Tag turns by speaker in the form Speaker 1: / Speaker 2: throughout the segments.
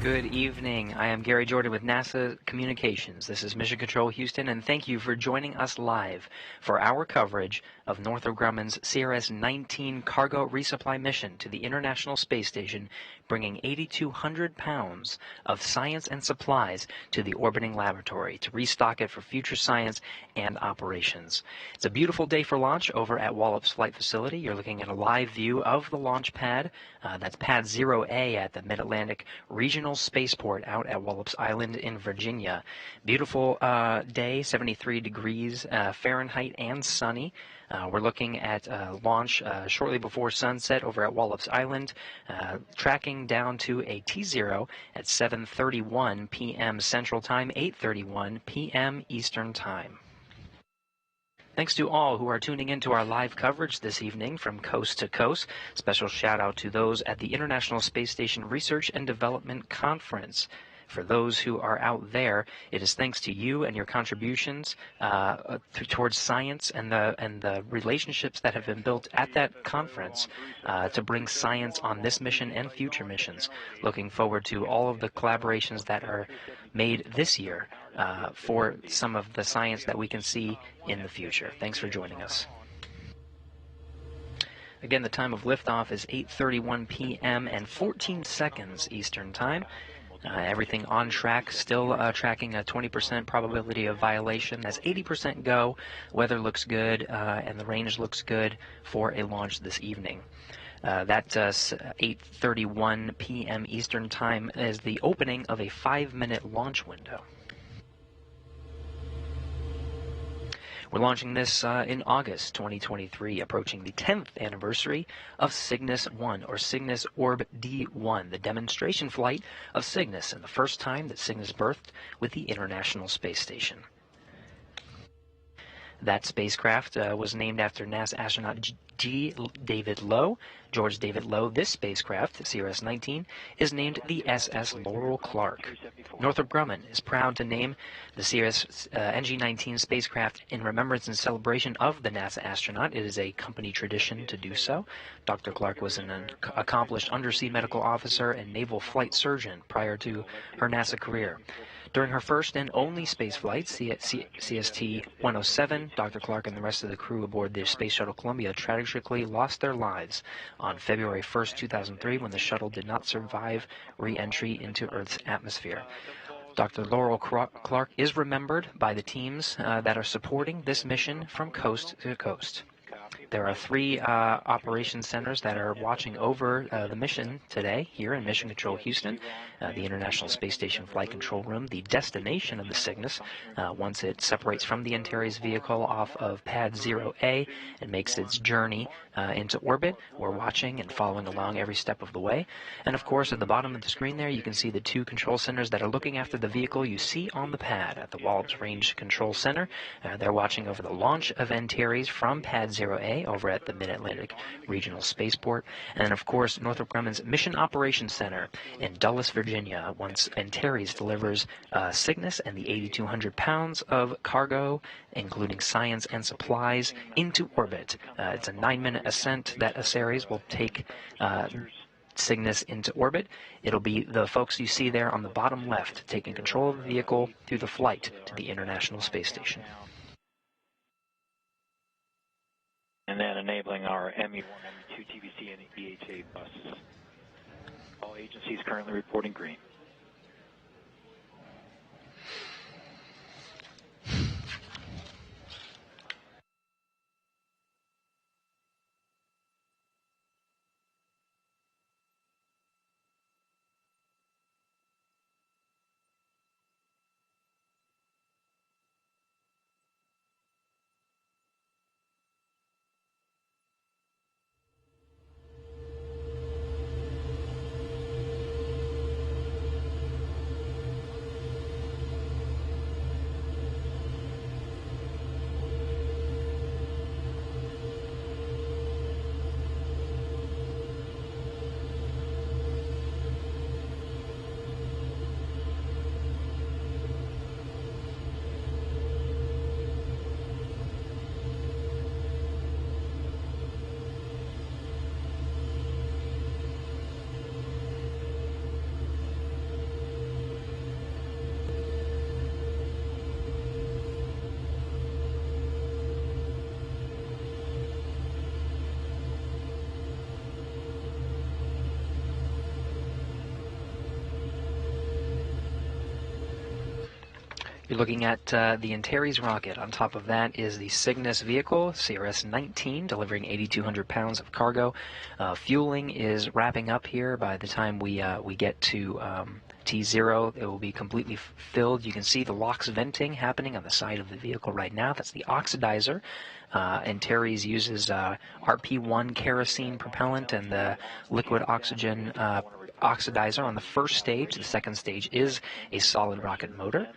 Speaker 1: Good evening. I am Gary Jordan with NASA Communications. This is Mission Control Houston, and thank you for joining us live for our coverage of Northrop Grumman's CRS-19 cargo resupply mission to the International Space Station, bringing 8,200 pounds of science and supplies to the orbiting laboratory to restock it for future science and operations. It's a beautiful day for launch over at Wallops Flight Facility. You're looking at a live view of the launch pad. That's Pad 0A at the Mid-Atlantic Regional Spaceport out at Wallops Island in Virginia. Beautiful day, 73 degrees Fahrenheit and sunny. We're looking at launch shortly before sunset over at Wallops Island, tracking down to a T0 at 7:31 p.m. Central Time, 8:31 p.m. Eastern Time. Thanks to all who are tuning into our live coverage this evening from coast to coast. Special shout out to those at the International Space Station Research and Development Conference. For those who are out there, it is thanks to you and your contributions towards science and the relationships that have been built at that conference to bring science on this mission and future missions. Looking forward to all of the collaborations that are made this year for some of the science that we can see in the future. Thanks for joining us. Again, the time of liftoff is 8:31 p.m. and 14 seconds Eastern Time. Everything on track, still tracking a 20% probability of violation. That's 80% go. Weather looks good, and the range looks good for a launch this evening. That 8:31 p.m. Eastern Time is the opening of a 5-minute launch window. We're launching this in August 2023, approaching the 10th anniversary of Cygnus 1, or Cygnus Orb D1, the demonstration flight of Cygnus, and the first time that Cygnus berthed with the International Space Station. That spacecraft was named after NASA astronaut George David Low. This spacecraft, CRS-19, is named the SS Laurel Clark. Northrop Grumman is proud to name the NG-19 spacecraft in remembrance and celebration of the NASA astronaut. It is a company tradition to do so. Dr. Clark was an accomplished undersea medical officer and naval flight surgeon prior to her NASA career. During her first and only space flight, CST-107, Dr. Clark and the rest of the crew aboard the Space Shuttle Columbia tragically lost their lives on February 1st, 2003, when the shuttle did not survive re-entry into Earth's atmosphere. Dr. Laurel Clark is remembered by the teams that are supporting this mission from coast to coast. There are 3 operations centers that are watching over the mission today here in Mission Control Houston. The International Space Station Flight Control Room, the destination of the Cygnus, once it separates from the Antares vehicle off of Pad 0A and makes its journey into orbit. We're watching and following along every step of the way. And of course, at the bottom of the screen there, you can see the 2 control centers that are looking after the vehicle you see on the pad at the Wallops Range Control Center. They're watching over the launch of Antares from Pad 0A over at the Mid-Atlantic Regional Spaceport. And then, of course, Northrop Grumman's Mission Operations Center in Dulles, Virginia, once Antares delivers Cygnus and the 8,200 pounds of cargo, including science and supplies, into orbit. It's a 9-minute ascent that Antares will take Cygnus into orbit. It'll be the folks you see there on the bottom left taking control of the vehicle through the flight to the International Space Station.
Speaker 2: And then enabling our ME1, ME2, TVC, and EHA buses. All agencies currently reporting green.
Speaker 1: You're looking at the Antares rocket. On top of that is the Cygnus vehicle, CRS-19, delivering 8,200 pounds of cargo. Fueling is wrapping up here. By the time we get to T0, it will be completely filled. You can see the LOX venting happening on the side of the vehicle right now. That's the oxidizer. Antares uses RP1 kerosene propellant and the liquid oxygen oxidizer on the first stage. The second stage is a solid rocket motor.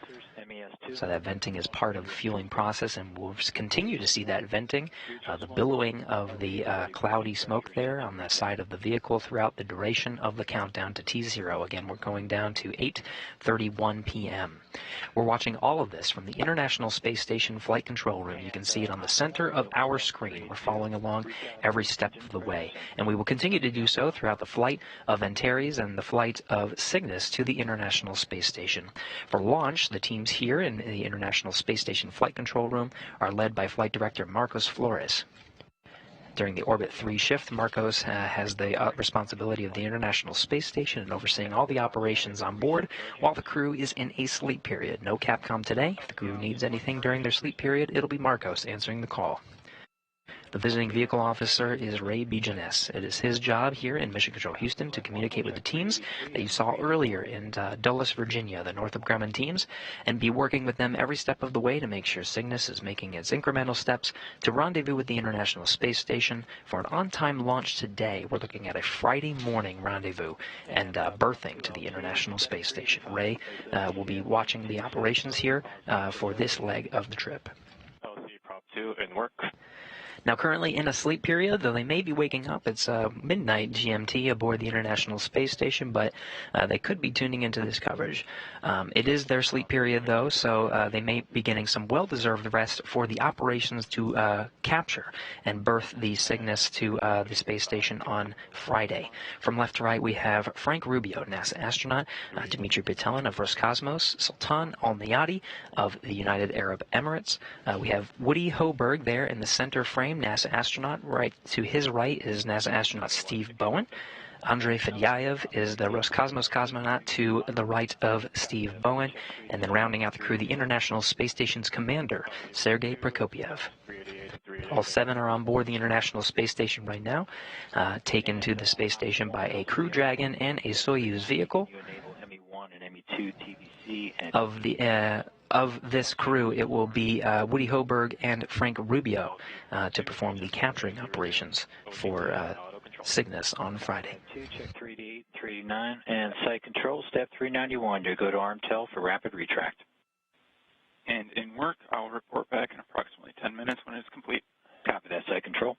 Speaker 1: So that venting is part of the fueling process, and we'll continue to see that venting, the billowing of the cloudy smoke there on the side of the vehicle throughout the duration of the countdown to T0. Again, we're going down to 8:31 p.m. We're watching all of this from the International Space Station Flight Control Room. You can see it on the center of our screen. We're following along every step of the way, and we will continue to do so throughout the flight of Antares and the flight of Cygnus to the International Space Station. For launch, the teams here in the International Space Station Flight Control Room are led by Flight Director Marcos Flores. During the Orbit 3 shift, Marcos has the responsibility of the International Space Station and overseeing all the operations on board while the crew is in a sleep period. No Capcom today. If the crew needs anything during their sleep period, it'll be Marcos answering the call. The visiting vehicle officer is Ray Bijanes. It is his job here in Mission Control Houston to communicate with the teams that you saw earlier in Dulles, Virginia, the Northrop Grumman teams, and be working with them every step of the way to make sure Cygnus is making its incremental steps to rendezvous with the International Space Station for an on-time launch today. We're looking at a Friday morning rendezvous and berthing to the International Space Station. Ray will be watching the operations here for this leg of the trip.
Speaker 2: LC Prop 2 in work.
Speaker 1: Now, currently in a sleep period, though they may be waking up. It's midnight GMT aboard the International Space Station, but they could be tuning into this coverage. It is their sleep period, though, so they may be getting some well-deserved rest for the operations to capture and berth the Cygnus to the space station on Friday. From left to right, we have Frank Rubio, NASA astronaut, Dmitry Petelin of Roscosmos, Sultan Al-Nayati of the United Arab Emirates. We have Woody Hoberg there in the center frame, NASA astronaut. Right to his right is NASA astronaut Steve Bowen. Andrei Fedyaev is the Roscosmos cosmonaut to the right of Steve Bowen. And then rounding out the crew, the International Space Station's commander, Sergei Prokopyev. All 7 are on board the International Space Station right now, taken to the space station by a Crew Dragon and a Soyuz vehicle. Of this crew, it will be Woody Hoberg and Frank Rubio to perform the capturing operations for Cygnus on Friday.
Speaker 2: Check 388, 389, and site control, step 391. You go to ARMTEL for rapid retract.
Speaker 3: And in work, I'll report back in approximately 10 minutes when it's complete.
Speaker 2: Copy that, site control.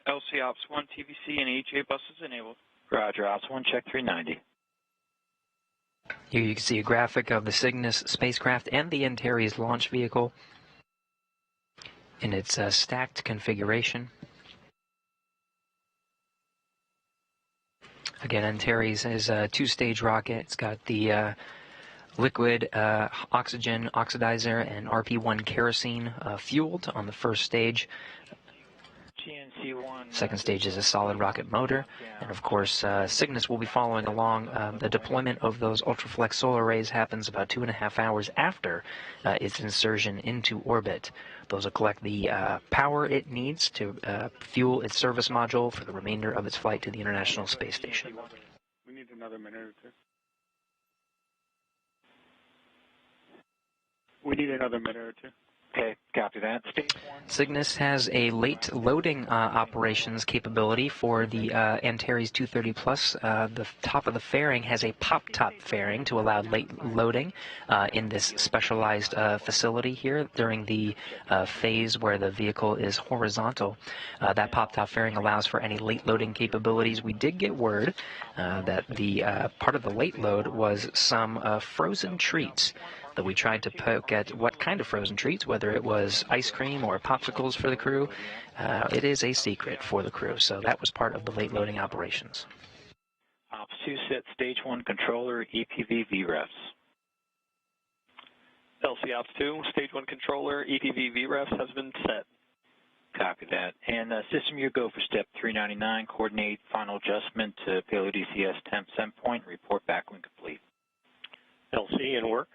Speaker 3: LC Ops 1, TVC, and EHA buses enabled.
Speaker 2: Roger, Ops 1, check 390.
Speaker 1: Here you can see a graphic of the Cygnus spacecraft and the Antares launch vehicle in its stacked configuration. Again, Antares is a 2-stage rocket. It's got the liquid oxygen oxidizer and RP1 kerosene fueled on the first stage. Second stage is a solid rocket motor, and of course Cygnus will be following along. The deployment of those ultraflex solar arrays happens about 2.5 hours after its insertion into orbit. Those will collect the power it needs to fuel its service module for the remainder of its flight to the International Space Station.
Speaker 3: We need another minute or two. We need another minute or two.
Speaker 2: Okay, copy that.
Speaker 1: Cygnus has a late loading operations capability for the Antares 230 Plus. The top of the fairing has a pop-top fairing to allow late loading in this specialized facility here during the phase where the vehicle is horizontal. That pop-top fairing allows for any late loading capabilities. We did get word that the part of the late load was some frozen treats. That we tried to poke at what kind of frozen treats, whether it was ice cream or popsicles for the crew. It is a secret for the crew, so that was part of the late loading operations.
Speaker 2: Ops 2 set stage 1 controller EPV VREFs.
Speaker 4: LC Ops 2, stage 1 controller EPV VREFs has been set.
Speaker 2: Copy that. And system, you go for step 399, coordinate final adjustment to payload ECS temp send point, report back when complete.
Speaker 4: LC in work.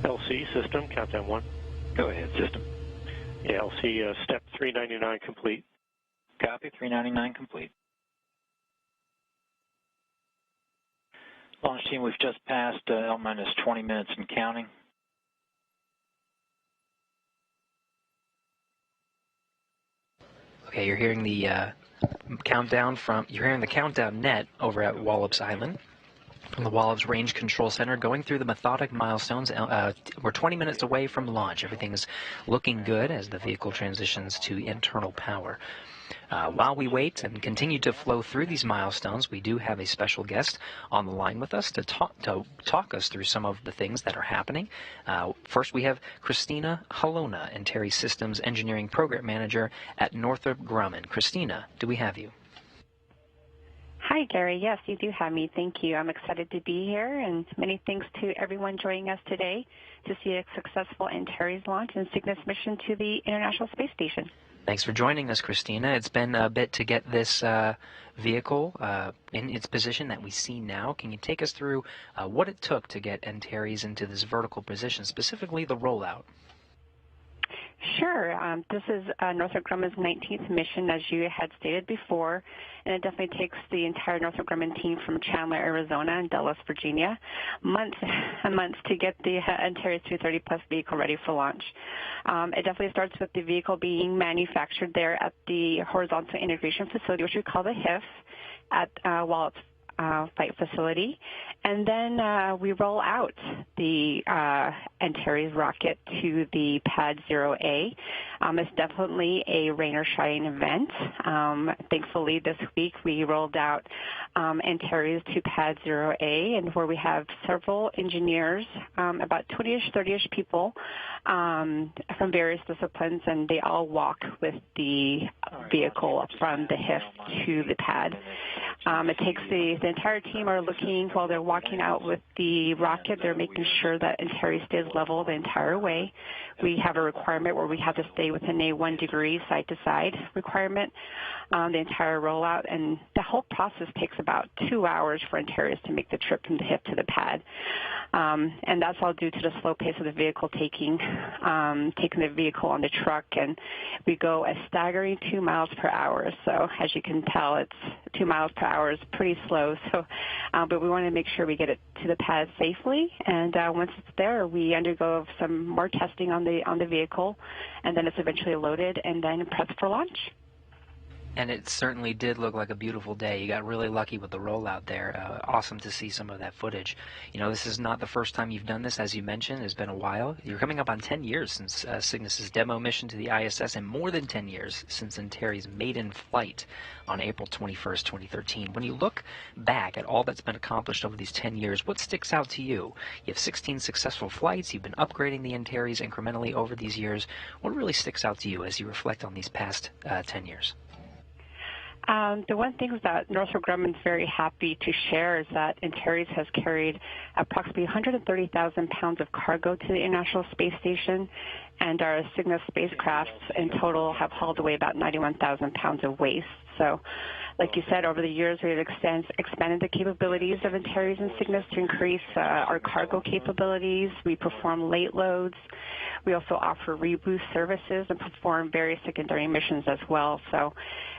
Speaker 5: LC system, countdown 1.
Speaker 2: Go ahead, system.
Speaker 5: Yeah, LC step 399 complete.
Speaker 2: Copy, 399 complete. Launch team, we've just passed L-minus 20 minutes and counting.
Speaker 1: Okay, you're hearing the countdown net over at Wallops Island from the Wallops Range Control Center, going through the methodic milestones. We're 20 minutes away from launch. Everything is looking good as the vehicle transitions to internal power. While we wait and continue to flow through these milestones, we do have a special guest on the line with us to talk us through some of the things that are happening. First, we have Christina Halona, Antares Systems Engineering Program Manager at Northrop Grumman. Christina, do we have you?
Speaker 6: Hi, Gary. Yes, you do have me. Thank you. I'm excited to be here, and many thanks to everyone joining us today to see a successful Antares launch and Cygnus mission to the International Space Station.
Speaker 1: Thanks for joining us, Christina. It's been a bit to get this vehicle in its position that we see now. Can you take us through what it took to get Antares into this vertical position, specifically the rollout?
Speaker 6: Sure. This is Northrop Grumman's 19th mission, as you had stated before, and it definitely takes the entire Northrop Grumman team from Chandler, Arizona, and Dulles, Virginia, months and months to get the Antares 230 Plus vehicle ready for launch. It definitely starts with the vehicle being manufactured there at the Horizontal Integration Facility, which we call the HIF, at Wallops Flight Facility, and then we roll out the Antares rocket to the Pad 0A. It's definitely a rain or shine event. Thankfully, this week we rolled out Antares to Pad 0A, and where we have several engineers, about 20-ish, 30-ish people from various disciplines, and they all walk with the vehicle from the HIF to the pad. It takes the entire team are looking while they're walking out with the rocket. They're making sure that Antares stays level the entire way. We have a requirement where we have to stay within a 1 degree side-to-side requirement the entire rollout, and the whole process takes about 2 hours for Antares to make the trip from the HIF to the pad. And that's all due to the slow pace of the vehicle taking the vehicle on the truck, and we go a staggering 2 miles per hour. So as you can tell, it's 2 miles per hour is pretty slow. So, but we want to make sure we get it to the pad safely, and once it's there, we undergo some more testing on the vehicle, and then it's eventually loaded and then prepped for launch.
Speaker 1: And it certainly did look like a beautiful day. You got really lucky with the rollout there. Awesome to see some of that footage. You know, this is not the first time you've done this, as you mentioned. It's been a while. You're coming up on 10 years since Cygnus's demo mission to the ISS, and more than 10 years since Antares' maiden flight on April 21st, 2013. When you look back at all that's been accomplished over these 10 years, what sticks out to you? You have 16 successful flights. You've been upgrading the Antares incrementally over these years. What really sticks out to you as you reflect on these past 10 years?
Speaker 6: The one thing that Northrop Grumman is very happy to share is that Antares has carried approximately 130,000 pounds of cargo to the International Space Station, and our Cygnus spacecrafts in total have hauled away about 91,000 pounds of waste. So, like you said, over the years we have expanded the capabilities of Antares and Cygnus to increase our cargo capabilities. We perform late loads. We also offer reboost services and perform various secondary missions as well. So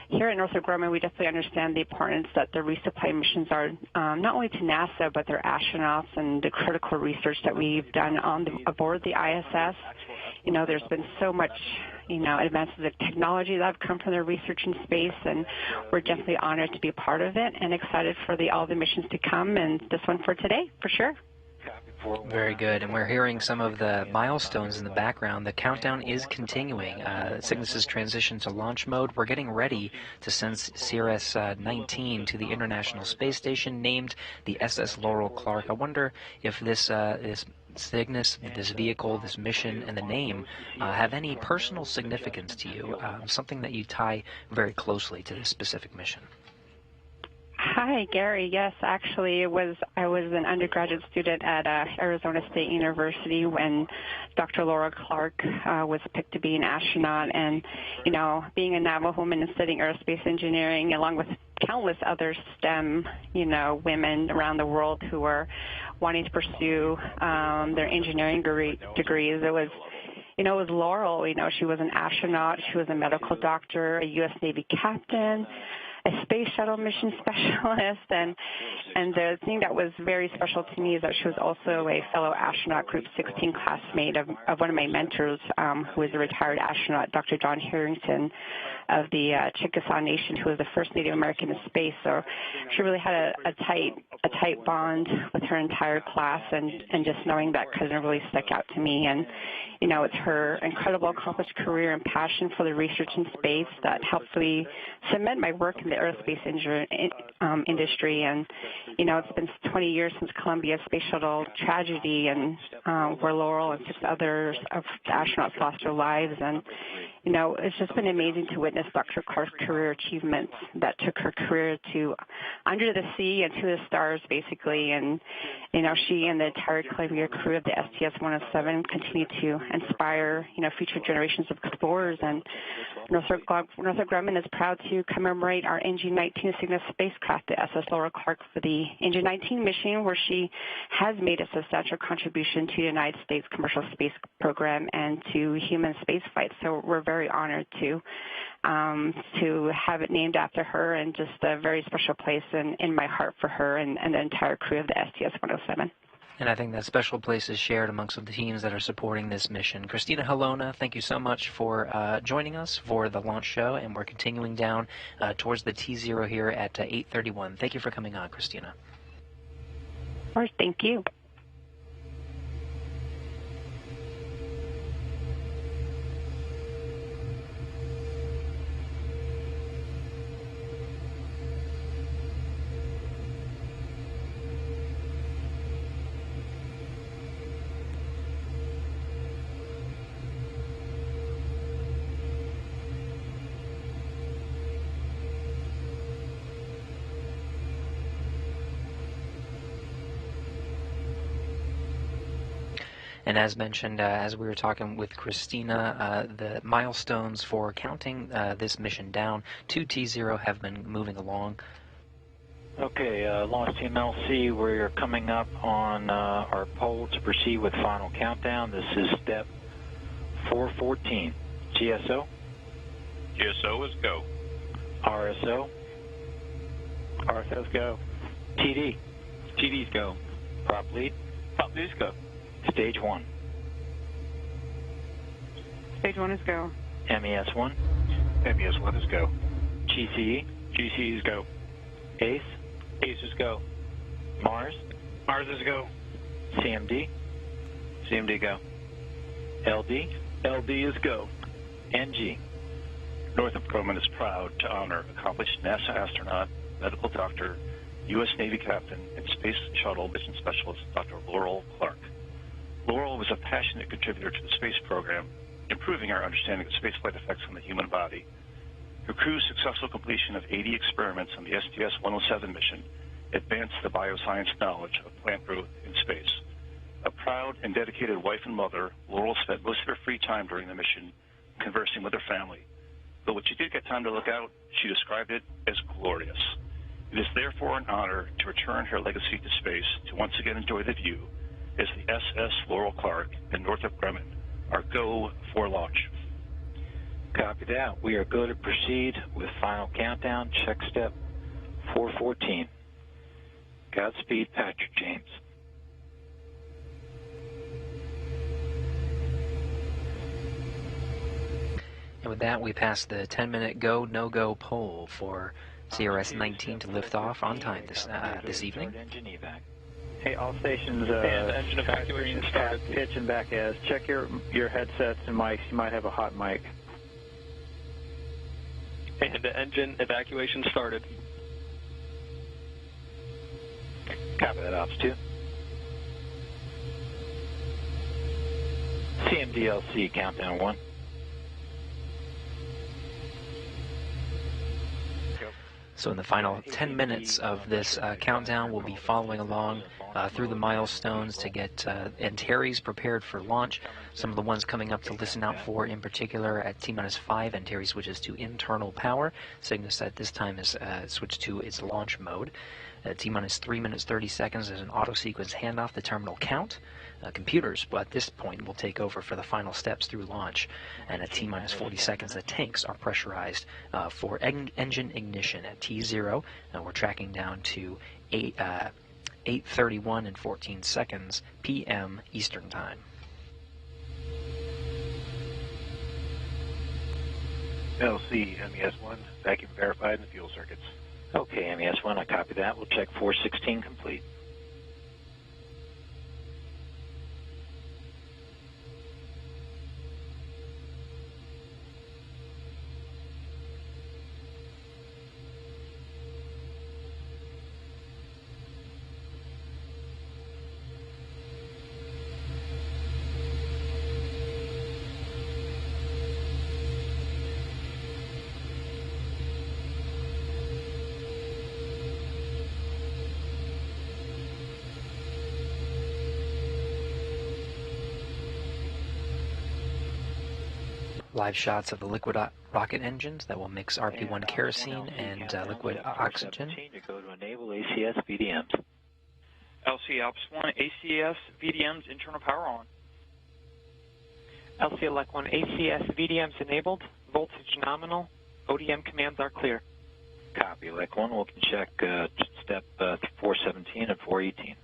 Speaker 6: here at Northrop Grumman, we definitely understand the importance that the resupply missions are not only to NASA, but their astronauts and the critical research that we've done aboard the ISS. You know, there's been so much, advances of technology that have come from their research in space, and we're definitely honored to be a part of it and excited for all the missions to come, and this one for today, for sure.
Speaker 1: Very good, and we're hearing some of the milestones in the background. The countdown is continuing. Cygnus's transition to launch mode. We're getting ready to send CRS-19 to the International Space Station, named the SS Laurel Clark. I wonder if this Cygnus, this vehicle, this mission, and the name have any personal significance to you, something that you tie very closely to this specific mission.
Speaker 6: Hi, Gary. Yes, actually, I was an undergraduate student at Arizona State University when Dr. Laura Clark was picked to be an astronaut, and being a Navajo woman and studying aerospace engineering, along with countless other STEM, women around the world who were wanting to pursue their engineering degrees. It was, it was Laurel. She was an astronaut. She was a medical doctor, a U.S. Navy captain, a space shuttle mission specialist, and the thing that was very special to me is that she was also a fellow astronaut Group 16 classmate of one of my mentors, who was a retired astronaut, Dr. John Harrington of the Chickasaw Nation, who was the first Native American in space. So she really had a tight bond with her entire class, and just knowing that cousin really stuck out to me. And it's her incredible accomplished career and passion for the research in space that helped me cement my work in the aerospace industry. And it's been 20 years since Columbia's space shuttle tragedy, and where Laurel and 6 others of the astronauts lost their lives. And it's just been amazing to witness Dr. Clark's career achievements that took her career to under the sea and to the stars, basically. And she and the entire Columbia crew of the STS-107 continue to inspire future generations of explorers. And Northrop Grumman is proud to commemorate our NG-19 Cygnus spacecraft, the SS Laurel Clark, for the NG-19 mission, where she has made a substantial contribution to the United States commercial space program and to human space flight. So we're very honored to have it named after her, and just a very special place in my heart for her and the entire crew of the STS-107.
Speaker 1: And I think that special place is shared amongst the teams that are supporting this mission. Christina Helona, thank you so much for joining us for the launch show, and we're continuing down towards the T0 here at 8:31. Thank you for coming on, Christina.
Speaker 6: Of course, thank you.
Speaker 1: And as mentioned, as we were talking with Christina, the milestones for counting this mission down to T0 have been moving along.
Speaker 2: Okay, Launch Team LC, we're coming up on our poll to proceed with final countdown. This is step 414. GSO?
Speaker 3: GSO is go.
Speaker 2: RSO?
Speaker 5: RSO's go.
Speaker 2: TD?
Speaker 3: TD's go.
Speaker 2: Prop lead?
Speaker 3: Prop lead's go.
Speaker 2: Stage 1.
Speaker 6: Stage 1 is go.
Speaker 2: MES1?
Speaker 3: MES1 is go.
Speaker 2: GCE?
Speaker 3: GCE is go.
Speaker 2: ACE?
Speaker 3: ACE is go.
Speaker 2: Mars?
Speaker 3: Mars is go.
Speaker 2: CMD?
Speaker 3: CMD go.
Speaker 2: LD?
Speaker 3: LD is go.
Speaker 2: NG?
Speaker 7: Northrop Grumman is proud to honor accomplished NASA astronaut, medical doctor, U.S. Navy captain, and Space Shuttle mission specialist Dr. Laurel Clark. Laurel was a passionate contributor to the space program, improving our understanding of spaceflight effects on the human body. Her crew's successful completion of 80 experiments on the STS-107 mission advanced the bioscience knowledge of plant growth in space. A proud and dedicated wife and mother, Laurel spent most of her free time during the mission conversing with her family. But when she did get time to look out, she described it as glorious. It is therefore an honor to return her legacy to space to once again enjoy the view as the SS Laurel Clark and Northrop Grumman are go for launch.
Speaker 2: Copy that. We are good to proceed with final countdown. Check step 414. Godspeed, Patrick James.
Speaker 1: And with that, we pass the 10-minute go, no-go poll for CRS-19 to lift off on time this evening.
Speaker 5: Hey, all stations,
Speaker 4: and engine evacuation started.
Speaker 5: Pitch and back as. Check your headsets and mics. You might have a hot mic.
Speaker 4: And the engine evacuation started.
Speaker 2: Copy that, Ops 2. CMDLC, countdown 1.
Speaker 1: So in the final 10 minutes of this countdown, we'll be following along through the milestones to get Antares prepared for launch. Some of the ones coming up to listen out for in particular at T-minus 5, Antares switches to internal power. Cygnus at this time is switched to its launch mode. T-minus 3 minutes 30 seconds is an auto sequence handoff, the terminal count. Computers, but at this point, will take over for the final steps through launch. And at T-minus 40 seconds, the tanks are pressurized for engine ignition. At T0, we're tracking down to 8:31 and 14 seconds p.m. Eastern Time.
Speaker 7: LC, MES-1, vacuum verified in the fuel circuits.
Speaker 2: Okay, MES-1, I copy that. We'll check 416 complete.
Speaker 1: Live shots of the liquid rocket engines that will mix RP-1 kerosene and liquid oxygen.
Speaker 2: To go to enable ACS VDMs.
Speaker 3: LC Alps 1, ACS, VDMs, internal power on.
Speaker 4: LC Elect 1, ACS, VDMs enabled, voltage nominal, ODM commands are clear.
Speaker 2: Copy, Elect 1. We'll check step 417 and 418.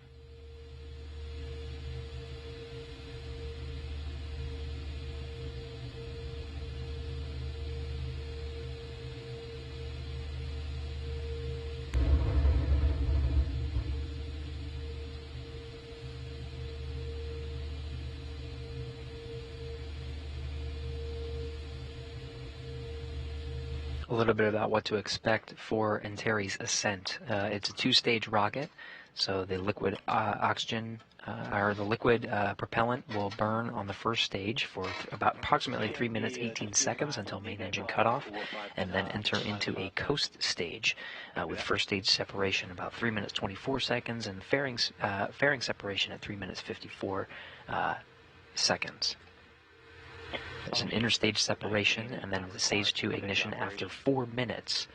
Speaker 1: A little bit about what to expect for Antares Ascent. It's a two-stage rocket, so the liquid oxygen or the liquid propellant will burn on the first stage for about approximately 3 minutes 18 seconds until main engine cutoff, and then enter into a coast stage with first stage separation about 3 minutes 24 seconds and fairing separation at 3 minutes 54 seconds. There's an interstage separation, and then the stage 2 ignition after 4 minutes.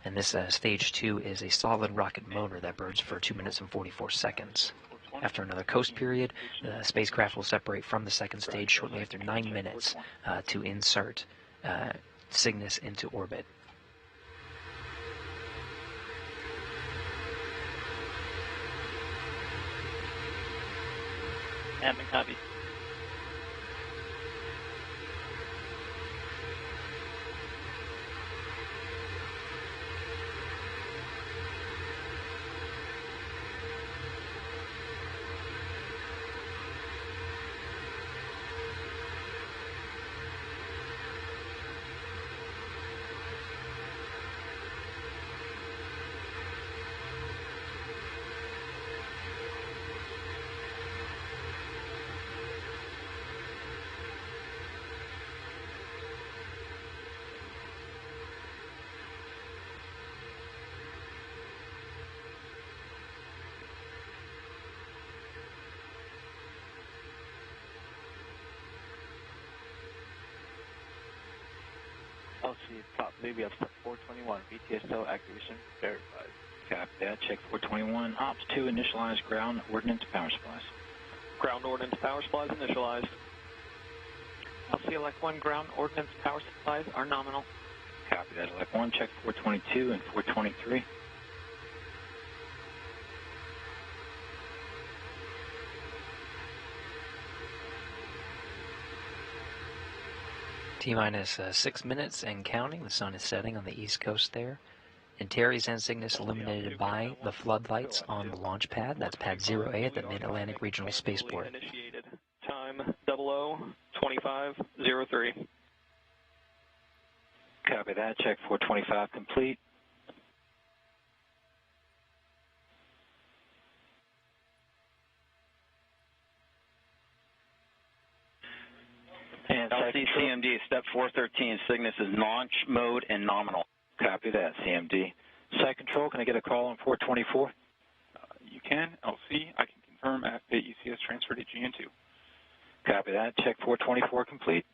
Speaker 1: And this stage 2 is a solid rocket motor that burns for 2 minutes and 44 seconds. After another coast period, the spacecraft will separate from the second stage shortly after 9 minutes to insert Cygnus into orbit.
Speaker 4: Admin copy.
Speaker 5: LC top Libya step 421, VTSO activation verified.
Speaker 2: Copy that. Check 421. Ops 2, initialize ground ordnance power supplies.
Speaker 4: Ground ordnance power supplies initialized. LC Elect 1, ground ordnance power supplies are nominal.
Speaker 2: Copy that. Elect 1, check 422 and 423.
Speaker 1: T-minus 6 minutes and counting. The sun is setting on the east coast there. Antares and Cygnus illuminated by the floodlights on the launch pad. That's pad 0A at the Mid-Atlantic Regional Spaceport.
Speaker 4: Initiated. Time 002503.
Speaker 2: Copy that. Check 425 complete.
Speaker 8: And CMD, step 413, Cygnus is launch mode and nominal.
Speaker 2: Copy that, CMD. Site control, can I get a call on 424?
Speaker 3: You can, LC. I can confirm activate ECS transfer to GN2.
Speaker 2: Copy that. Check 424 complete.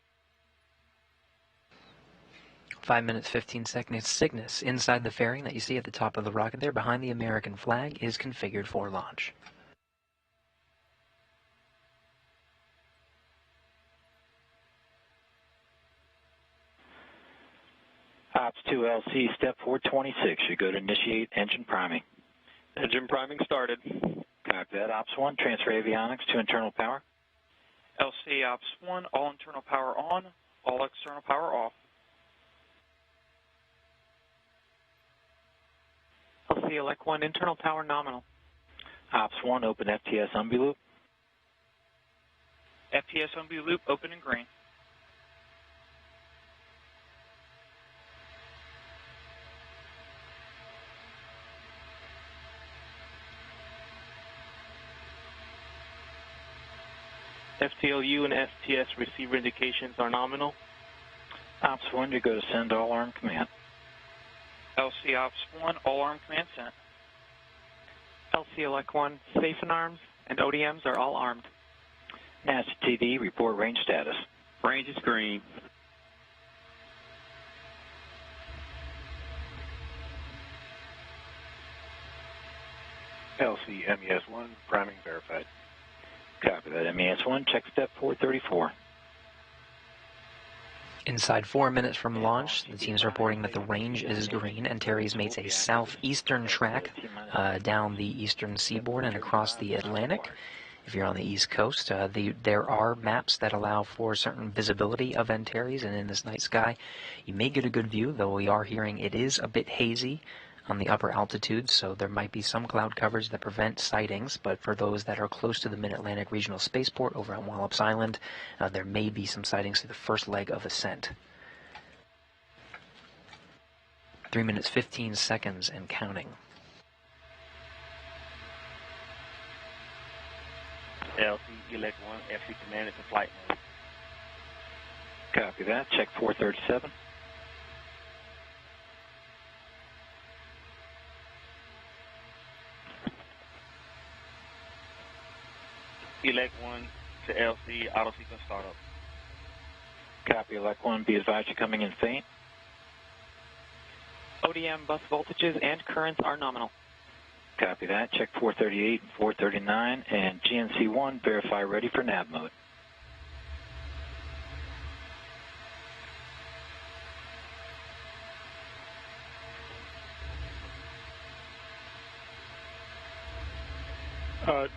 Speaker 1: 5 minutes, 15 seconds. Cygnus, inside the fairing that you see at the top of the rocket there, behind the American flag, is configured for launch.
Speaker 2: Ops 2 LC, step 426. You go to initiate engine priming.
Speaker 4: Engine priming started.
Speaker 2: Copy that. Ops 1, transfer avionics to internal power.
Speaker 3: LC Ops 1, all internal power on, all external power off.
Speaker 4: LC elect 1, internal power nominal.
Speaker 2: Ops 1, open FTS UMBI loop.
Speaker 3: FTS UMBI loop open and green.
Speaker 4: FTLU and FTS receiver indications are nominal.
Speaker 2: Ops 1, you go to send all arm command.
Speaker 3: LC Ops 1, all arm command sent.
Speaker 4: LC elect 1, safe and arms, and ODMs are all armed.
Speaker 2: NASA TV, report range status.
Speaker 3: Range is green.
Speaker 7: LC MES1, priming verified.
Speaker 2: Copy that. MES1, check step 434.
Speaker 1: Inside 4 minutes from launch, the team's reporting that the range is green and Terry's makes a southeastern track down the eastern seaboard and across the Atlantic. If you're on the East Coast, there are maps that allow for certain visibility of Antares, and in this night sky, you may get a good view, though we are hearing it is a bit hazy on the upper altitudes, so there might be some cloud coverage that prevent sightings, but for those that are close to the Mid-Atlantic Regional Spaceport over on Wallops Island, there may be some sightings through the first leg of ascent. 3 minutes, 15 seconds and counting.
Speaker 5: LC elect 1, FC command is in flight mode.
Speaker 2: Copy that. Check 437.
Speaker 5: Elect 1 to LC, auto sequence startup.
Speaker 2: Copy, elect 1. Be advised you're coming in faint.
Speaker 4: ODM bus voltages and currents are nominal.
Speaker 2: Copy that. Check 438 and 439. And GNC1, verify ready for nav mode.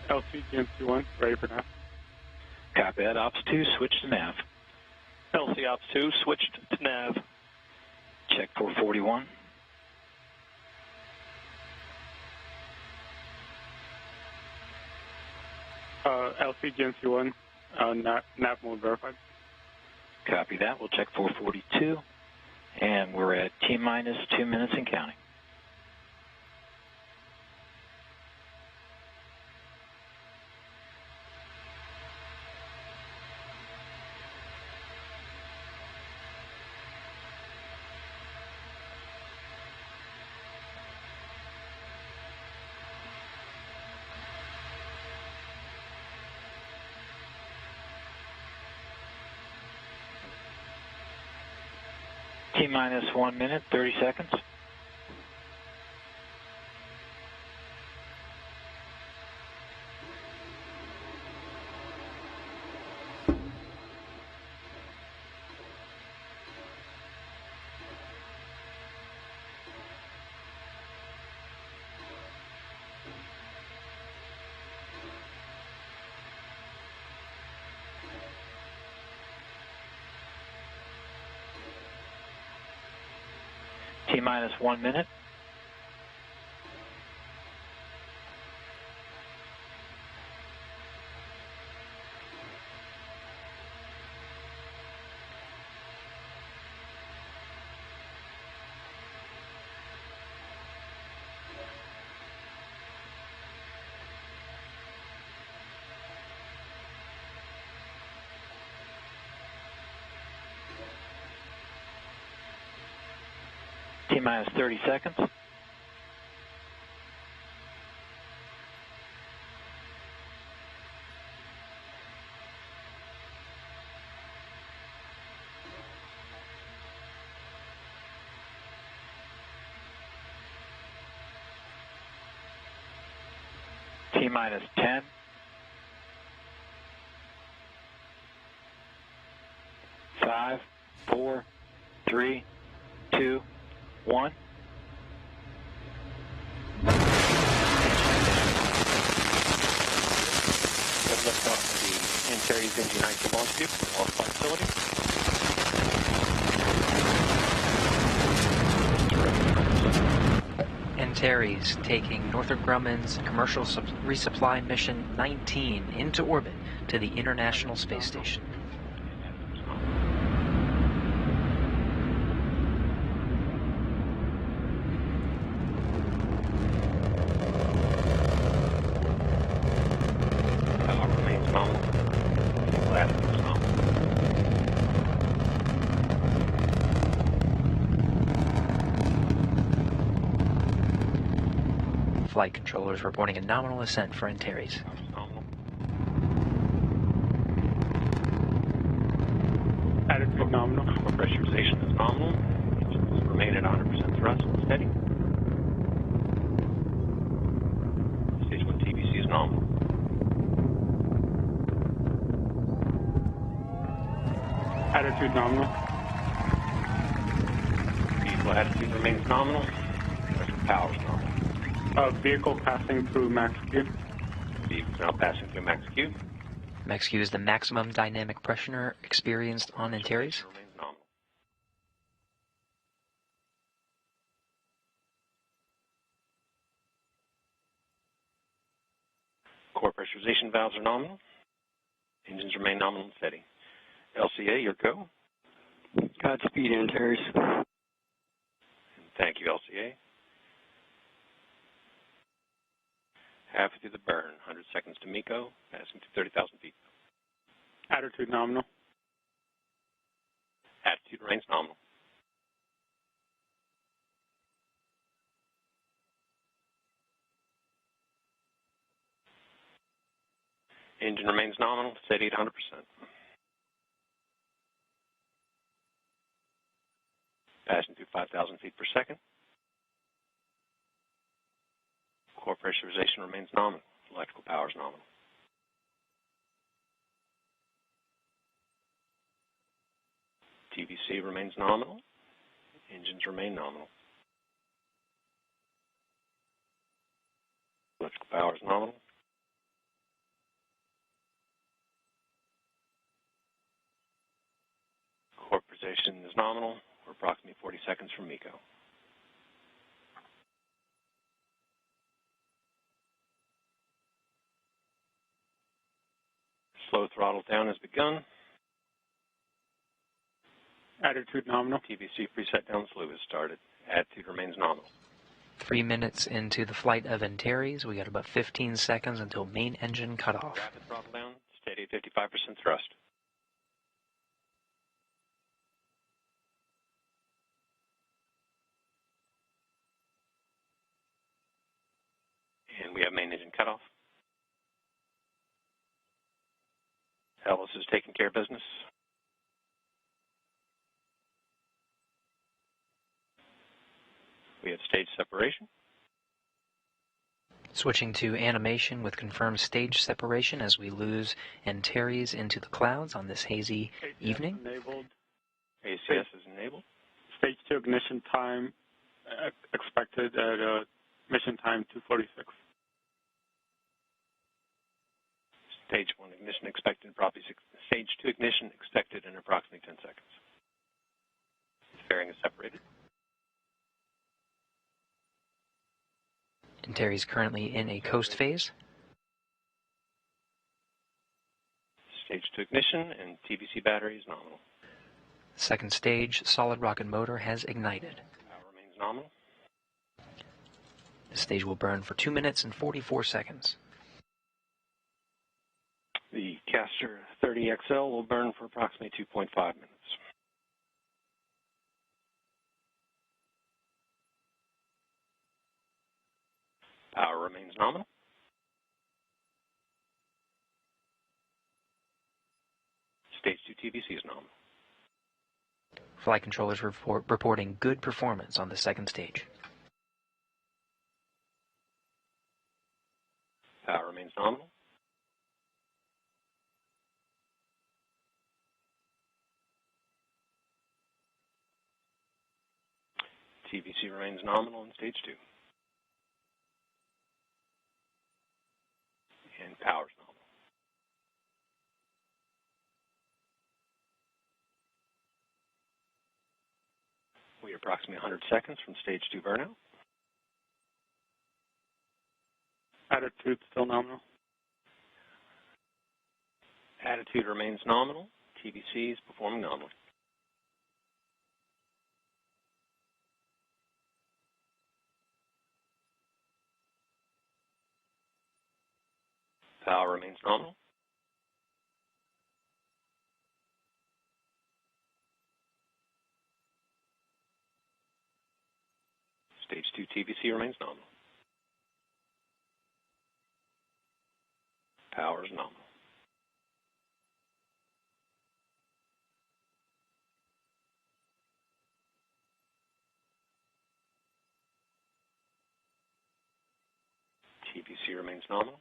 Speaker 3: LC GNC1, ready for nav.
Speaker 2: Copy that. Ops 2, switch to nav.
Speaker 4: LC Ops 2 switched to nav.
Speaker 2: Check 441.
Speaker 3: LC GNC1, nav mode verified.
Speaker 2: Copy that. We'll check 442. And we're at T-minus 2 minutes and counting. T-minus 1 minute, 30 seconds. T-minus 1 minute. T-minus 30 seconds. T-minus 10. 5, 4, 3, 2, 1.
Speaker 5: Lift off the Antares NG-19 launch vehicle, all flight facility.
Speaker 1: Antares taking Northrop Grumman's commercial resupply mission 19 into orbit to the International Space Station. Flight controllers reporting a nominal ascent for Antares.
Speaker 5: Attitude nominal. Pressurization is nominal. Engines remain at 100% thrust and steady. Stage 1 TBC is nominal. Attitude nominal. Vehicle attitude remains nominal. Electrical power is nominal. Vehicle passing through max Q. Vehicle now passing through max Q.
Speaker 1: Max Q is the maximum dynamic pressure experienced on Antares.
Speaker 5: Remains nominal. Core pressurization valves are nominal. Engines remain nominal and steady. LCA, your go.
Speaker 8: Godspeed, Antares.
Speaker 5: Thank you, LCA. Halfway through the burn, 100 seconds to MECO, passing to 30,000 feet. Attitude nominal. Attitude remains nominal. Engine remains nominal, steady at 100%. Passing through 5,000 feet per second. Core pressurization remains nominal. Electrical power is nominal. TVC remains nominal. Engines remain nominal. Electrical power is nominal. Core position is nominal. We're approximately 40 seconds from MECO. Slow throttle down has begun. Attitude nominal. TVC preset down slow has started. Attitude remains nominal.
Speaker 1: 3 minutes into the flight of Antares, we got about 15 seconds until main engine cutoff.
Speaker 5: Rapid throttle down, steady at 55% thrust. And we have main engine cutoff. Ellis is taking care of business. We have stage separation.
Speaker 1: Switching to animation with confirmed stage separation as we lose Antares into the clouds on this hazy evening.
Speaker 5: Enabled. ACS is enabled.
Speaker 9: Stage 2 ignition time expected at mission time 2:46.
Speaker 5: Stage 1 ignition expected approximately stage 2 ignition expected in approximately 10 seconds. Fairing is separated.
Speaker 1: Antares currently in a coast phase.
Speaker 5: Stage 2 ignition and TVC battery is nominal.
Speaker 1: Second stage solid rocket motor has ignited.
Speaker 5: Power remains nominal.
Speaker 1: The stage will burn for 2 minutes and 44 seconds.
Speaker 5: The Caster 30XL will burn for approximately 2.5 minutes. Power remains nominal. Stage 2 TVC is nominal.
Speaker 1: Flight controllers reporting good performance on the second stage.
Speaker 5: Power remains nominal. TVC remains nominal in stage 2. And power's nominal. We are approximately 100 seconds from stage 2 burnout.
Speaker 9: Attitude still nominal.
Speaker 5: Attitude remains nominal. TVC is performing nominally. Power remains nominal. Stage 2 TVC remains nominal. Power is nominal. TVC remains nominal.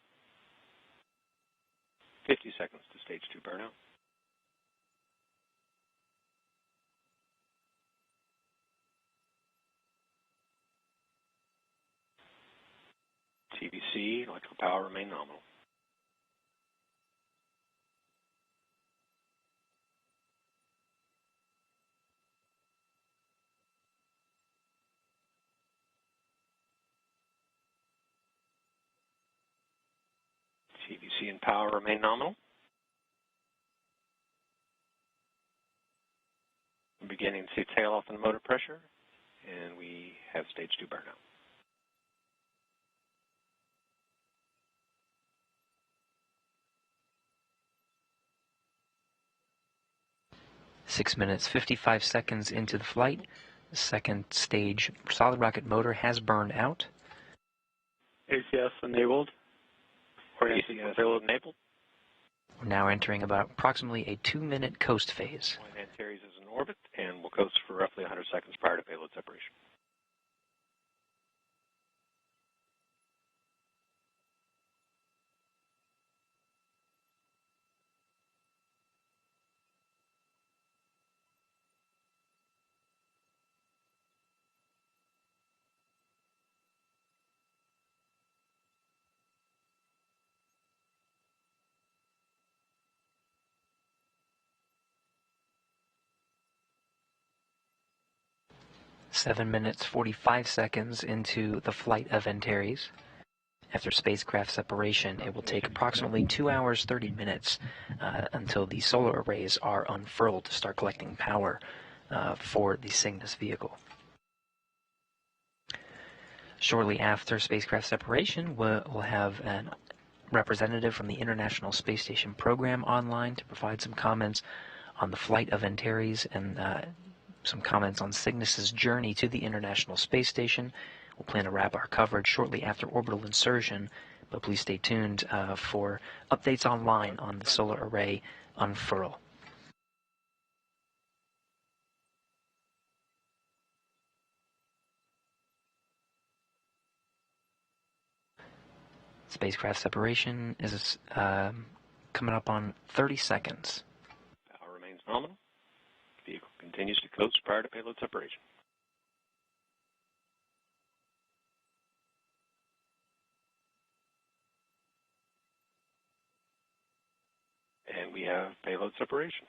Speaker 5: 50 seconds to stage 2 burnout. TVC, electrical power remain nominal. TVC and power remain nominal. We're beginning to see tail off in the motor pressure, and we have stage 2 burnout.
Speaker 1: Six minutes, 55 seconds into the flight. The second stage solid rocket motor has burned out.
Speaker 9: ACS enabled. Or
Speaker 5: ACS payload enabled.
Speaker 1: We're now entering about approximately a 2-minute coast phase.
Speaker 5: Antares is in orbit and will coast for roughly 100 seconds prior to payload separation.
Speaker 1: Seven minutes, 45 seconds into the flight of Antares. After spacecraft separation, it will take approximately 2 hours, 30 minutes until the solar arrays are unfurled to start collecting power for the Cygnus vehicle. Shortly after spacecraft separation, we'll have a representative from the International Space Station program online to provide some comments on the flight of Antares and some comments on Cygnus's journey to the International Space Station. We'll plan to wrap our coverage shortly after orbital insertion, but please stay tuned for updates online on the solar array unfurl. Spacecraft separation is coming up on 30 seconds.
Speaker 5: Power remains nominal. Vehicle continues to coast prior to payload separation. And we have payload separation.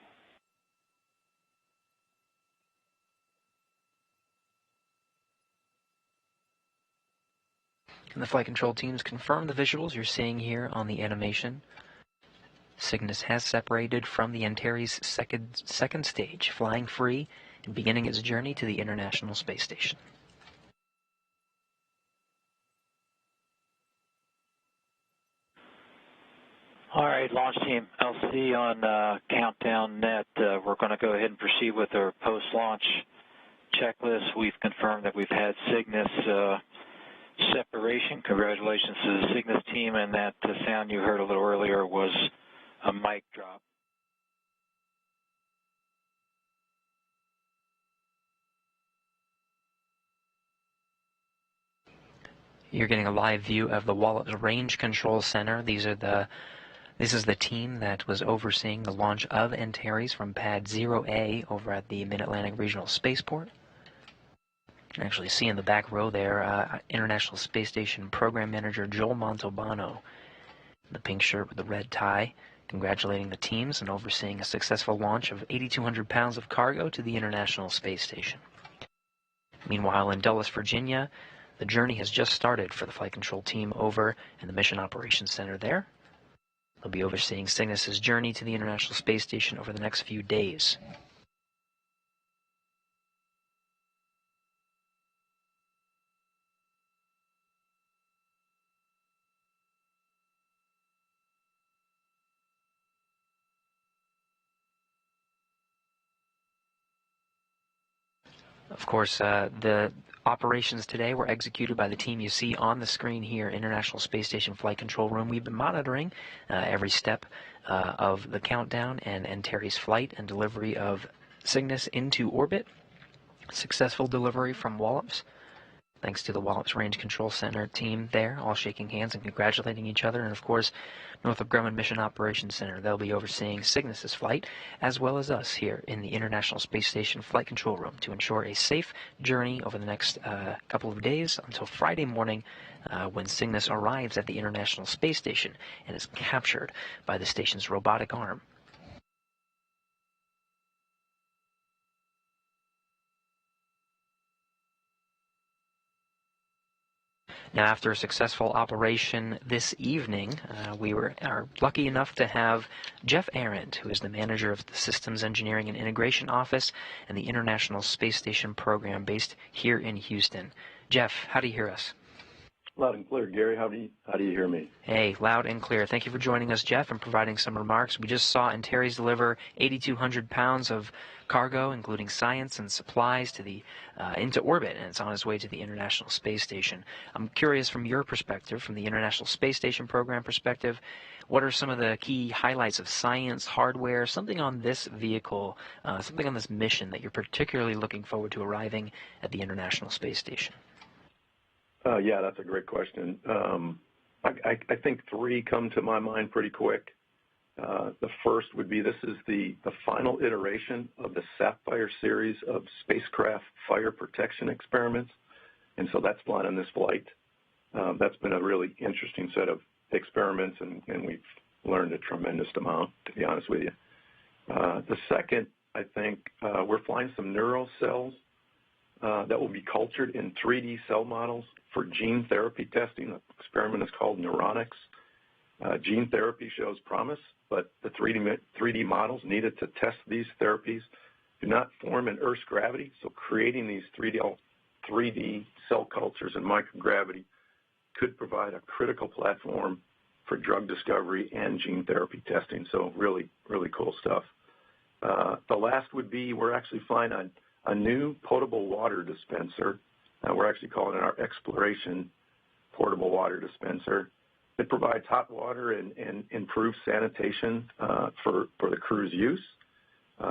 Speaker 1: And the flight control teams confirm the visuals you're seeing here on the animation. Cygnus has separated from the Antares second stage, flying free and beginning its journey to the International Space Station.
Speaker 2: All right, launch team LC on Countdown Net. We're going to go ahead and proceed with our post-launch checklist. We've confirmed that we've had Cygnus separation. Congratulations to the Cygnus team, and that sound you heard a little earlier was a mic drop.
Speaker 1: You're getting a live view of the Wallops Range Control Center. This is the team that was overseeing the launch of Antares from Pad 0A over at the Mid-Atlantic Regional Spaceport. You can actually see in the back row there, International Space Station Program Manager Joel Montalbano, the pink shirt with the red tie, congratulating the teams and overseeing a successful launch of 8,200 pounds of cargo to the International Space Station. Meanwhile, in Dulles, Virginia, the journey has just started for the Flight Control team over in the Mission Operations Center there. They'll be overseeing Cygnus's journey to the International Space Station over the next few days. Of course, the operations today were executed by the team you see on the screen here, International Space Station Flight Control Room. We've been monitoring every step of the countdown and Antares flight and delivery of Cygnus into orbit. Successful delivery from Wallops. Thanks to the Wallops Range Control Center team there, all shaking hands and congratulating each other. And of course, Northrop Grumman Mission Operations Center. They'll be overseeing Cygnus's flight, as well as us here in the International Space Station Flight Control Room to ensure a safe journey over the next couple of days until Friday morning when Cygnus arrives at the International Space Station and is captured by the station's robotic arm. Now, after a successful operation this evening, we are lucky enough to have Jeff Arendt, who is the manager of the Systems Engineering and Integration Office and the International Space Station program based here in Houston. Jeff, how do you hear us?
Speaker 10: Loud and clear. Gary, how do you hear me?
Speaker 1: Hey, loud and clear. Thank you for joining us, Jeff, and providing some remarks. We just saw Antares deliver 8,200 pounds of cargo, including science and supplies, to the into orbit, and it's on its way to the International Space Station. I'm curious, from your perspective, from the International Space Station program perspective, what are some of the key highlights of science, hardware, something on this vehicle, something on this mission that you're particularly looking forward to arriving at the International Space Station?
Speaker 10: Yeah, that's a great question. I think three come to my mind pretty quick. The first would be this is the final iteration of the Sapphire series of spacecraft fire protection experiments, and so that's flying on this flight. That's been a really interesting set of experiments, and we've learned a tremendous amount, to be honest with you. The second, I think, we're flying some neural cells that will be cultured in 3D cell models for gene therapy testing. The experiment is called Neuronics. Gene therapy shows promise, but the 3D models needed to test these therapies do not form in Earth's gravity, so creating these 3D cell cultures in microgravity could provide a critical platform for drug discovery and gene therapy testing, so really, really cool stuff. The last would be we're actually flying a new potable water dispenser. We're actually calling it our Exploration Portable Water Dispenser. It provides hot water and improves sanitation for the crew's use.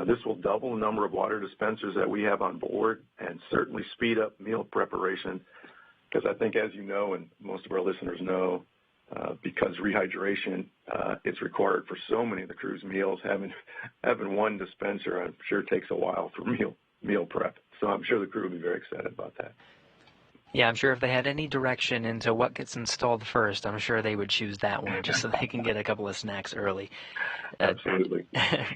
Speaker 10: This will double the number of water dispensers that we have on board and certainly speed up meal preparation, because I think, as you know, and most of our listeners know, because rehydration is required for so many of the crew's meals, having one dispenser, I'm sure, takes a while for meal prep. So I'm sure the crew will be very excited about that.
Speaker 1: Yeah, I'm sure if they had any direction into what gets installed first, I'm sure they would choose that one just so they can get a couple of snacks early.
Speaker 10: Absolutely.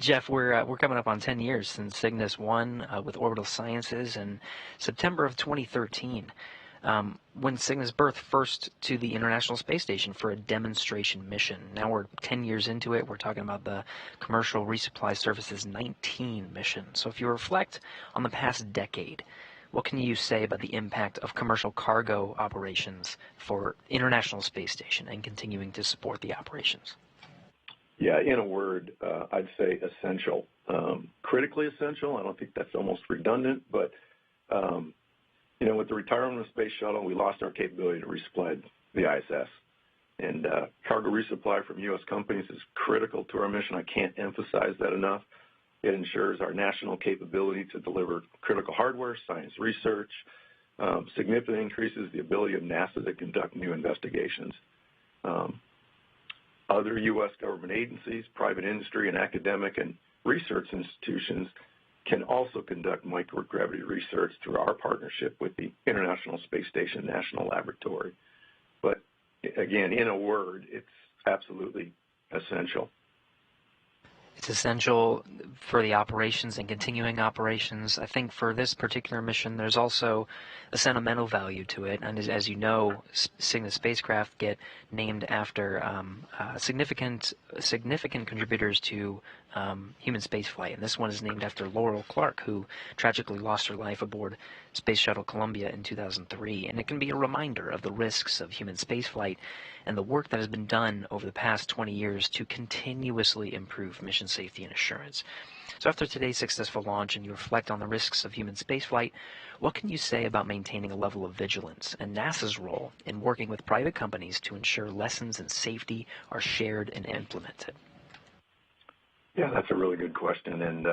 Speaker 1: Jeff, we're coming up on 10 years since Cygnus 1 with Orbital Sciences in September of 2013. When Cygnus birthed first to the International Space Station for a demonstration mission. Now we're 10 years into it. We're talking about the Commercial Resupply Service's 19 mission. So if you reflect on the past decade, what can you say about the impact of commercial cargo operations for International Space Station and continuing to support the operations?
Speaker 10: Yeah, in a word, I'd say essential. Critically essential. I don't think that's almost redundant, but with the retirement of the Space Shuttle, we lost our capability to resupply the ISS. And cargo resupply from U.S. companies is critical to our mission. I can't emphasize that enough. It ensures our national capability to deliver critical hardware, science research, significantly increases the ability of NASA to conduct new investigations. Other U.S. government agencies, private industry, and academic and research institutions can also conduct microgravity research through our partnership with the International Space Station National Laboratory. But again, in a word, it's absolutely essential.
Speaker 1: It's essential for the operations and continuing operations. I think for this particular mission, there's also a sentimental value to it. And as you know, Cygnus spacecraft get named after significant contributors to human spaceflight. And this one is named after Laurel Clark, who tragically lost her life aboard Space Shuttle Columbia in 2003. And it can be a reminder of the risks of human spaceflight and the work that has been done over the past 20 years to continuously improve mission safety and assurance. So after today's successful launch and you reflect on the risks of human spaceflight, what can you say about maintaining a level of vigilance and NASA's role in working with private companies to ensure lessons in safety are shared and implemented?
Speaker 10: Yeah, that's a really good question. And,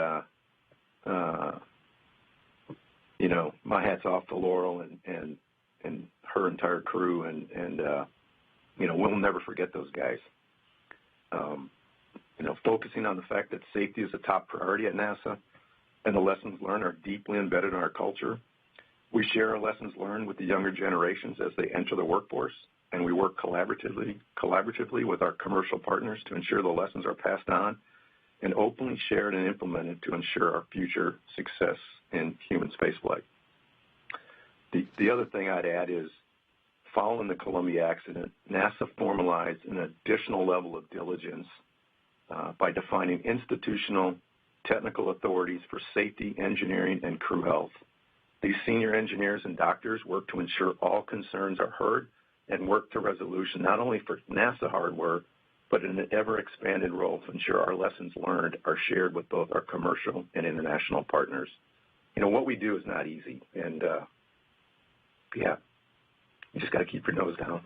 Speaker 10: you know, my hat's off to Laurel and her entire crew. And you know, we'll never forget those guys. You know, focusing on the fact that safety is a top priority at NASA and the lessons learned are deeply embedded in our culture. We share our lessons learned with the younger generations as they enter the workforce, and we work collaboratively with our commercial partners to ensure the lessons are passed on and openly shared and implemented to ensure our future success in human spaceflight. The other thing I'd add is, following the Columbia accident, NASA formalized an additional level of diligence by defining institutional technical authorities for safety, engineering, and crew health. These senior engineers and doctors work to ensure all concerns are heard and work to resolution not only for NASA hardware, but in an ever-expanded role to ensure our lessons learned are shared with both our commercial and international partners. You know, what we do is not easy, and yeah, you just got to keep your nose down.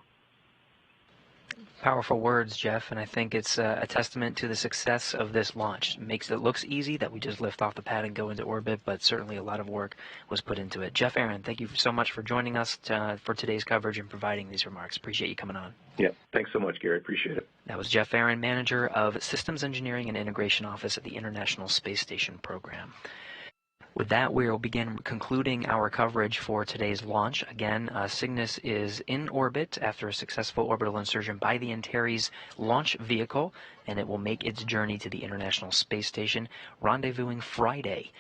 Speaker 1: Powerful words, Jeff, and I think it's a testament to the success of this launch. It makes it looks easy that we just lift off the pad and go into orbit, but certainly a lot of work was put into it. Jeff Aaron, thank you so much for joining us for today's coverage and providing these remarks. Appreciate you coming on.
Speaker 10: Yeah, thanks so much, Gary. Appreciate it.
Speaker 1: That was Jeff Aaron, Manager of Systems Engineering and Integration Office at the International Space Station Program. With that, we will begin concluding our coverage for today's launch. Again, Cygnus is in orbit after a successful orbital insertion by the Antares launch vehicle, and it will make its journey to the International Space Station, rendezvousing Friday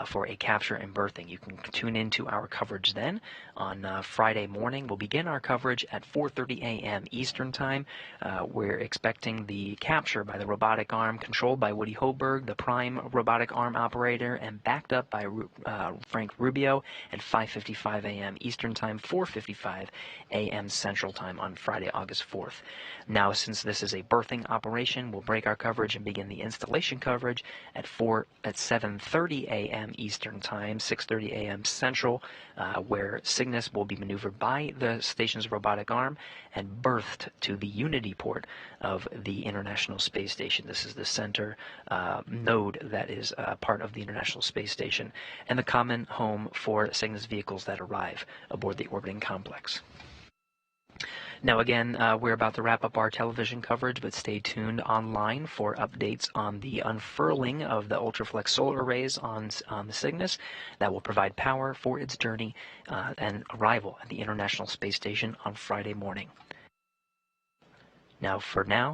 Speaker 1: for a capture and berthing. You can tune into our coverage then. On Friday morning, we'll begin our coverage at 4:30 a.m. Eastern Time. We're expecting the capture by the robotic arm, controlled by Woody Hoberg, the prime robotic arm operator, and backed up by Frank Rubio at 5:55 a.m. Eastern Time, 4:55 a.m. Central Time on Friday, August 4th. Now, since this is a berthing operation, we'll break our coverage and begin the installation coverage at 7:30 a.m. Eastern Time, 6:30 a.m. Central, where Cygnus will be maneuvered by the station's robotic arm and berthed to the Unity port of the International Space Station. This is the center node that is part of the International Space Station and the common home for Cygnus vehicles that arrive aboard the orbiting complex. Now again, we're about to wrap up our television coverage, but stay tuned online for updates on the unfurling of the Ultraflex solar arrays on the Cygnus that will provide power for its journey and arrival at the International Space Station on Friday morning. Now,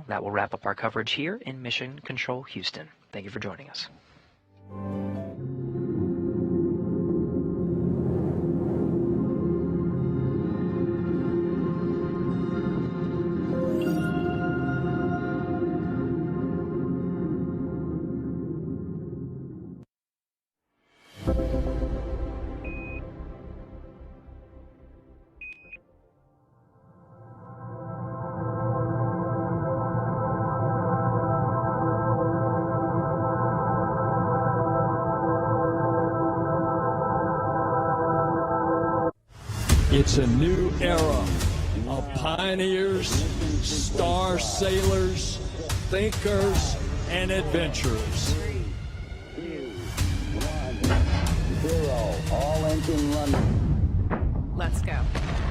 Speaker 1: that will wrap up our coverage here in Mission Control Houston. Thank you for joining us.
Speaker 11: It's a new era of pioneers, star sailors, thinkers, and adventurers.
Speaker 12: 3, 2, 1, 0. All engine running. Let's go.